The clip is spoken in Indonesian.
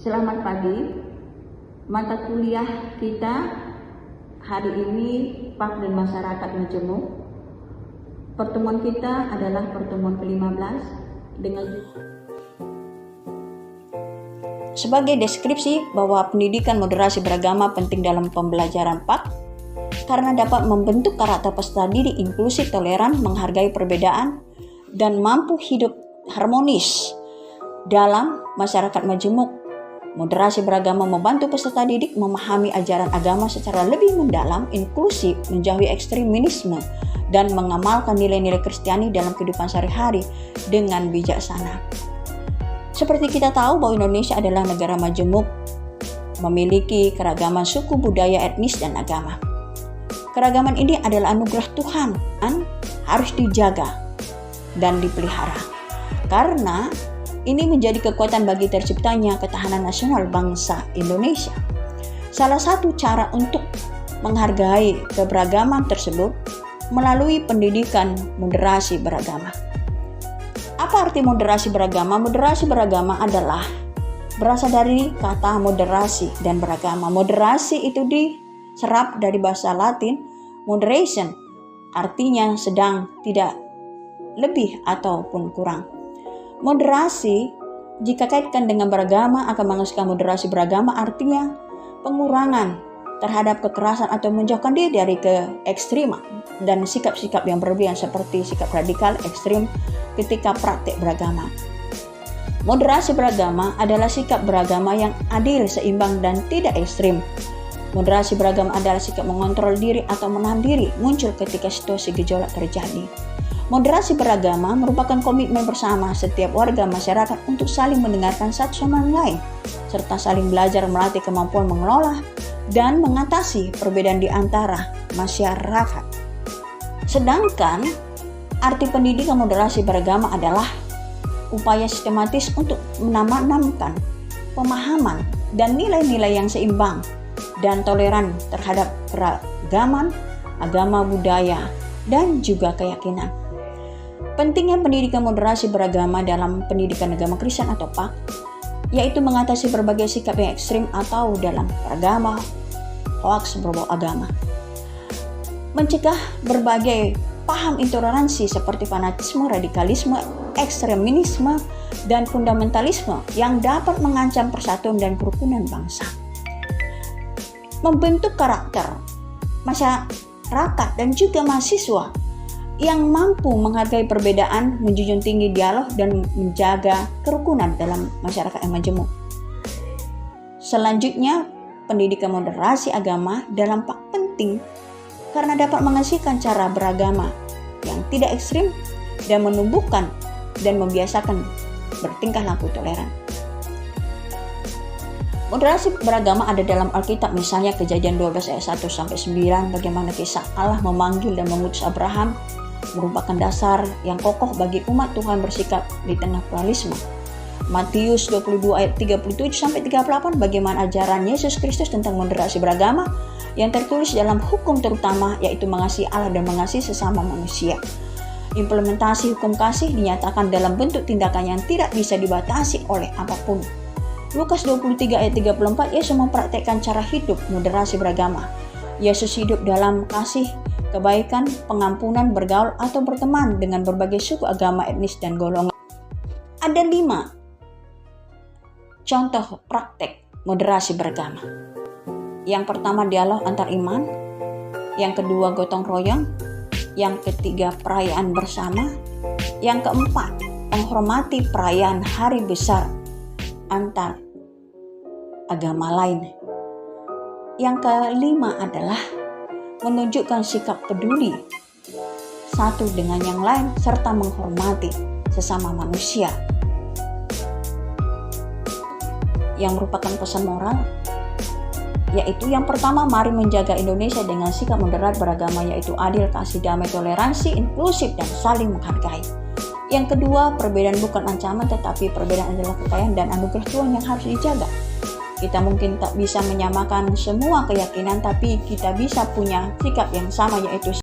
Selamat pagi. Mata kuliah kita hari ini Pak dan Masyarakat Majemuk. Pertemuan kita adalah pertemuan ke-15 dengan sebagai deskripsi bahwa pendidikan moderasi beragama penting dalam pembelajaran PAK karena dapat membentuk karakter peserta didik inklusif, toleran, menghargai perbedaan, dan mampu hidup harmonis dalam masyarakat majemuk. Moderasi beragama membantu peserta didik memahami ajaran agama secara lebih mendalam, inklusif, menjauhi ekstremisme, dan mengamalkan nilai-nilai Kristiani dalam kehidupan sehari-hari dengan bijaksana. Seperti kita tahu bahwa Indonesia adalah negara majemuk, memiliki keragaman suku, budaya, etnis, dan agama. Keragaman ini adalah anugerah Tuhan dan harus dijaga dan dipelihara. Karena ini menjadi kekuatan bagi terciptanya ketahanan nasional bangsa Indonesia. Salah satu cara untuk menghargai keberagaman tersebut melalui pendidikan moderasi beragama. Apa arti moderasi beragama? Moderasi beragama adalah berasal dari kata moderasi dan beragama. Moderasi itu diserap dari bahasa Latin moderation, artinya sedang, tidak lebih ataupun kurang. Moderasi jika kaitkan dengan beragama akan menghasilkan moderasi beragama, artinya pengurangan terhadap kekerasan atau menjauhkan diri dari keekstriman dan sikap-sikap yang berlebihan seperti sikap radikal ekstrim ketika praktik beragama. Moderasi beragama adalah sikap beragama yang adil, seimbang, dan tidak ekstrim. Moderasi beragama adalah sikap mengontrol diri atau menahan diri muncul ketika situasi gejolak terjadi. Moderasi beragama merupakan komitmen bersama setiap warga masyarakat untuk saling mendengarkan satu sama lain, serta saling belajar melatih kemampuan mengelola dan mengatasi perbedaan di antara masyarakat. Sedangkan arti pendidikan moderasi beragama adalah upaya sistematis untuk menanamkan pemahaman dan nilai-nilai yang seimbang dan toleran terhadap keragaman agama, budaya, dan juga keyakinan. Pentingnya pendidikan moderasi beragama dalam pendidikan agama Kristen atau PAK, yaitu mengatasi berbagai sikap yang ekstrim atau dalam beragama, hoaks berbau agama. Mencegah berbagai paham intoleransi seperti fanatisme, radikalisme, ekstremisme, dan fundamentalisme yang dapat mengancam persatuan dan kerukunan bangsa. Membentuk karakter masyarakat dan juga mahasiswa yang mampu menghargai perbedaan, menjunjung tinggi dialog, dan menjaga kerukunan dalam masyarakat yang majemuk. Selanjutnya, pendidikan moderasi agama dalam PAK penting karena dapat menghasilkan cara beragama yang tidak ekstrim dan menumbuhkan dan membiasakan bertingkah laku toleran. Moderasi beragama ada dalam Alkitab, misalnya Kejadian 12 ayat 1-9, bagaimana kisah Allah memanggil dan mengutus Abraham, merupakan dasar yang kokoh bagi umat Tuhan bersikap di tengah pluralisme. Matius 22 ayat 37-38, bagaimana ajaran Yesus Kristus tentang moderasi beragama yang tertulis dalam hukum terutama, yaitu mengasihi Allah dan mengasihi sesama manusia. Implementasi hukum kasih dinyatakan dalam bentuk tindakan yang tidak bisa dibatasi oleh apapun. Lukas 23 ayat 34, Yesus mempraktekkan cara hidup moderasi beragama. Yesus hidup dalam kasih, kebaikan, pengampunan, bergaul atau berteman dengan berbagai suku, agama, etnis, dan golongan. Ada 5 contoh praktek moderasi beragama. Yang pertama, dialog antar iman. Yang kedua, gotong royong. Yang ketiga, perayaan bersama. Yang keempat, menghormati perayaan hari besar antar agama lain. Yang kelima adalah menunjukkan sikap peduli satu dengan yang lain serta menghormati sesama manusia, yang merupakan pesan moral, yaitu yang pertama, mari menjaga Indonesia dengan sikap moderat beragama, yaitu adil, kasih, damai, toleransi, inklusif, dan saling menghargai. Yang kedua, perbedaan bukan ancaman, tetapi perbedaan adalah kekayaan dan anugerah Tuhan yang harus dijaga. Kita mungkin tak bisa menyamakan semua keyakinan, tapi kita bisa punya sikap yang sama, yaitu